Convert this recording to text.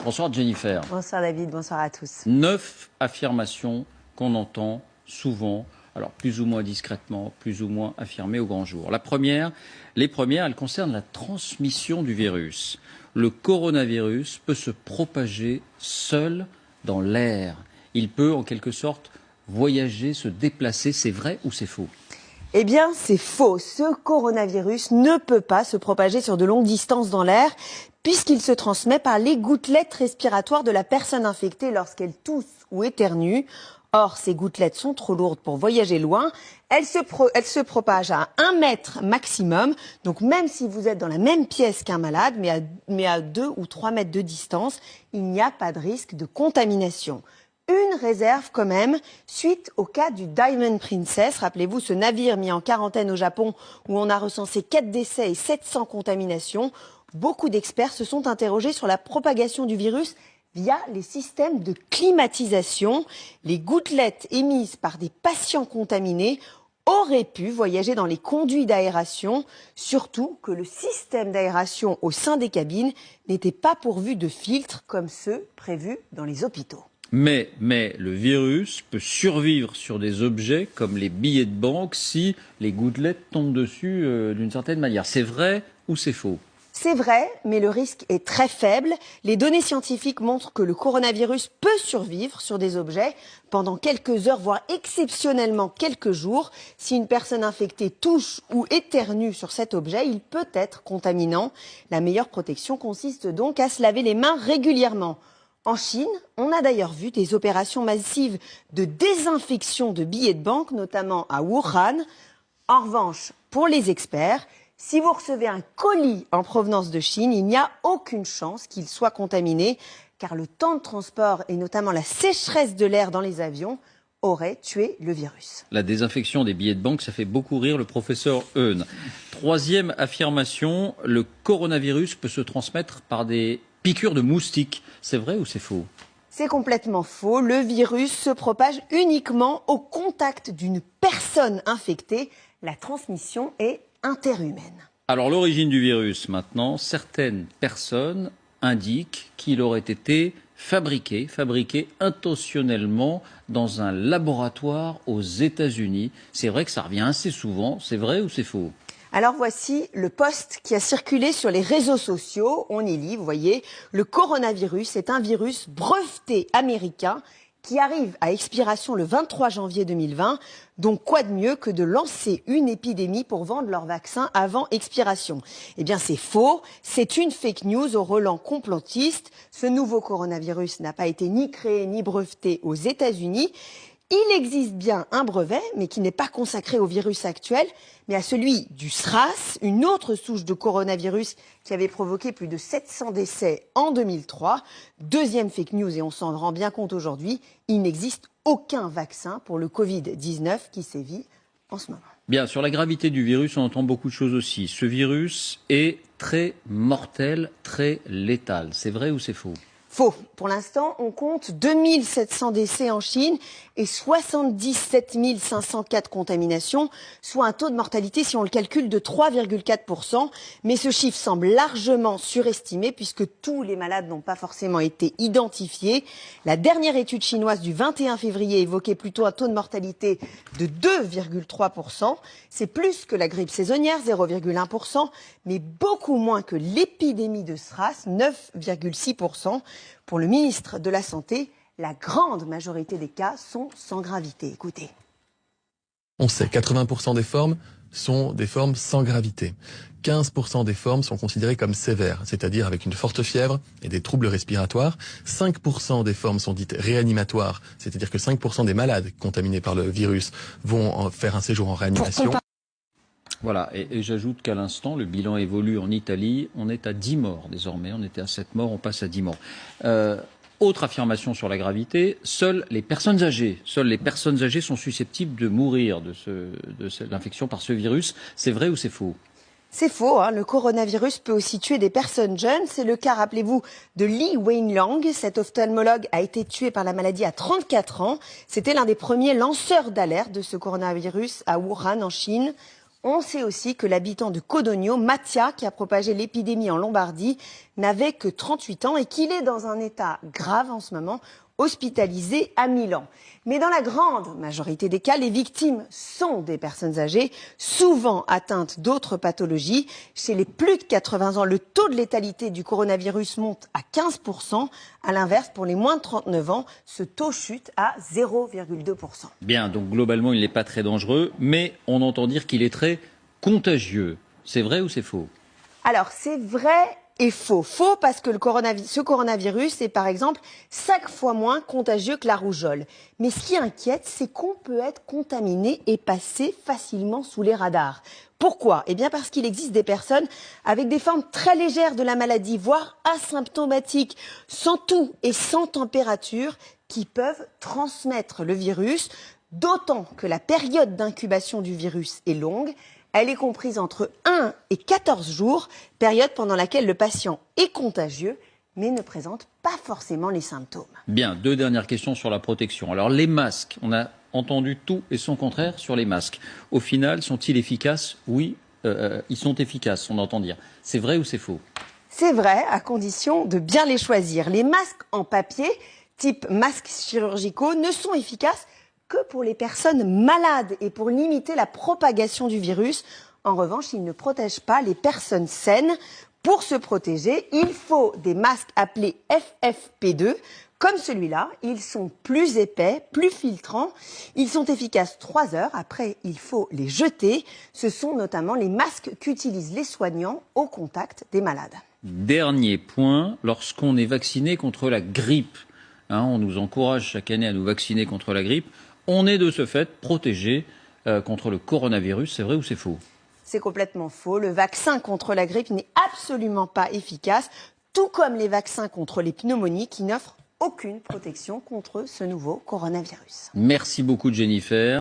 Bonsoir Jennifer. Bonsoir David, bonsoir à tous. 9 affirmations qu'on entend souvent, alors plus ou moins discrètement, plus ou moins affirmées au grand jour. Les premières, elles concernent la transmission du virus. Le coronavirus peut se propager seul dans l'air. Il peut en quelque sorte voyager, se déplacer. C'est vrai ou c'est faux ? Eh bien, c'est faux. Ce coronavirus ne peut pas se propager sur de longues distances dans l'air, puisqu'il se transmet par les gouttelettes respiratoires de la personne infectée lorsqu'elle tousse ou éternue. Or, ces gouttelettes sont trop lourdes pour voyager loin. Elles se propagent à 1 mètre maximum. Donc, même si vous êtes dans la même pièce qu'un malade, mais à 2 ou 3 mètres de distance, il n'y a pas de risque de contamination. Une réserve quand même, suite au cas du Diamond Princess. Rappelez-vous, ce navire mis en quarantaine au Japon où on a recensé 4 décès et 700 contaminations. Beaucoup d'experts se sont interrogés sur la propagation du virus via les systèmes de climatisation. Les gouttelettes émises par des patients contaminés auraient pu voyager dans les conduits d'aération, surtout que le système d'aération au sein des cabines n'était pas pourvu de filtres comme ceux prévus dans les hôpitaux. Mais le virus peut survivre sur des objets comme les billets de banque si les gouttelettes tombent dessus d'une certaine manière. C'est vrai ou c'est faux ? C'est vrai, mais le risque est très faible. Les données scientifiques montrent que le coronavirus peut survivre sur des objets pendant quelques heures, voire exceptionnellement quelques jours. Si une personne infectée touche ou éternue sur cet objet, il peut être contaminant. La meilleure protection consiste donc à se laver les mains régulièrement. En Chine, on a d'ailleurs vu des opérations massives de désinfection de billets de banque, notamment à Wuhan. En revanche, pour les experts, si vous recevez un colis en provenance de Chine, il n'y a aucune chance qu'il soit contaminé, car le temps de transport et notamment la sécheresse de l'air dans les avions aurait tué le virus. La désinfection des billets de banque, ça fait beaucoup rire le professeur Eun. Troisième affirmation, le coronavirus peut se transmettre par des piqûres de moustiques. C'est vrai ou c'est faux ? C'est complètement faux. Le virus se propage uniquement au contact d'une personne infectée. La transmission est interhumaine. Alors l'origine du virus maintenant, certaines personnes indiquent qu'il aurait été fabriqué intentionnellement dans un laboratoire aux États-Unis. C'est vrai que ça revient assez souvent. C'est vrai ou c'est faux ? Alors voici le post qui a circulé sur les réseaux sociaux. On y lit, vous voyez, le coronavirus est un virus breveté américain qui arrive à expiration le 23 janvier 2020. Donc quoi de mieux que de lancer une épidémie pour vendre leur vaccin avant expiration ? Eh bien c'est faux, c'est une fake news au relent complotiste. Ce nouveau coronavirus n'a pas été ni créé ni breveté aux États-Unis. Il existe bien un brevet, mais qui n'est pas consacré au virus actuel, mais à celui du SRAS, une autre souche de coronavirus qui avait provoqué plus de 700 décès en 2003. Deuxième fake news, et on s'en rend bien compte aujourd'hui, il n'existe aucun vaccin pour le Covid-19 qui sévit en ce moment. Bien, sur la gravité du virus, on entend beaucoup de choses aussi. Ce virus est très mortel, très létal. C'est vrai ou c'est faux ? Faux. Pour l'instant, on compte 2700 décès en Chine et 77 504 contaminations, soit un taux de mortalité, si on le calcule, de 3,4%. Mais ce chiffre semble largement surestimé puisque tous les malades n'ont pas forcément été identifiés. La dernière étude chinoise du 21 février évoquait plutôt un taux de mortalité de 2,3%. C'est plus que la grippe saisonnière, 0,1%, mais beaucoup moins que l'épidémie de SRAS, 9,6%. Pour le ministre de la Santé, la grande majorité des cas sont sans gravité. Écoutez. On sait, 80% des formes sont des formes sans gravité. 15% des formes sont considérées comme sévères, c'est-à-dire avec une forte fièvre et des troubles respiratoires. 5% des formes sont dites réanimatoires, c'est-à-dire que 5% des malades contaminés par le virus vont faire un séjour en réanimation. Voilà, et j'ajoute qu'à l'instant, le bilan évolue en Italie. On est à 10 morts désormais. On était à 7 morts, on passe à 10 morts. Autre affirmation sur la gravité, seules les personnes âgées sont susceptibles de mourir de l'infection par ce virus. C'est vrai ou c'est faux ? C'est faux, hein. Le coronavirus peut aussi tuer des personnes jeunes. C'est le cas, rappelez-vous, de Li Wenliang. Cet ophtalmologue a été tué par la maladie à 34 ans. C'était l'un des premiers lanceurs d'alerte de ce coronavirus à Wuhan, en Chine. On sait aussi que l'habitant de Codogno, Mattia, qui a propagé l'épidémie en Lombardie, n'avait que 38 ans et qu'il est dans un état grave en ce moment, hospitalisé à Milan. Mais dans la grande majorité des cas, les victimes sont des personnes âgées, souvent atteintes d'autres pathologies. Chez les plus de 80 ans, le taux de létalité du coronavirus monte à 15%. À l'inverse, pour les moins de 39 ans, ce taux chute à 0,2%. Bien, donc globalement, il n'est pas très dangereux, mais on entend dire qu'il est très contagieux. C'est vrai ou c'est faux? Alors, c'est vrai et faux. Faux parce que ce coronavirus est par exemple 5 fois moins contagieux que la rougeole. Mais ce qui inquiète, c'est qu'on peut être contaminé et passer facilement sous les radars. Pourquoi? Eh bien parce qu'il existe des personnes avec des formes très légères de la maladie, voire asymptomatiques, sans toux et sans température, qui peuvent transmettre le virus, d'autant que la période d'incubation du virus est longue. Elle est comprise entre 1 et 14 jours, période pendant laquelle le patient est contagieux, mais ne présente pas forcément les symptômes. Bien, 2 dernières questions sur la protection. Alors les masques, on a entendu tout et son contraire sur les masques. Au final, sont-ils efficaces? Oui, ils sont efficaces, on entend dire. C'est vrai ou c'est faux? C'est vrai, à condition de bien les choisir. Les masques en papier, type masques chirurgicaux, ne sont efficaces que pour les personnes malades et pour limiter la propagation du virus. En revanche, ils ne protègent pas les personnes saines. Pour se protéger, il faut des masques appelés FFP2, comme celui-là. Ils sont plus épais, plus filtrants. Ils sont efficaces 3 heures. Après, il faut les jeter. Ce sont notamment les masques qu'utilisent les soignants au contact des malades. Dernier point, lorsqu'on est vacciné contre la grippe, on nous encourage chaque année à nous vacciner contre la grippe, on est de ce fait protégé contre le coronavirus. C'est vrai ou c'est faux? C'est complètement faux. Le vaccin contre la grippe n'est absolument pas efficace, tout comme les vaccins contre les pneumonies qui n'offrent aucune protection contre ce nouveau coronavirus. Merci beaucoup Jennifer.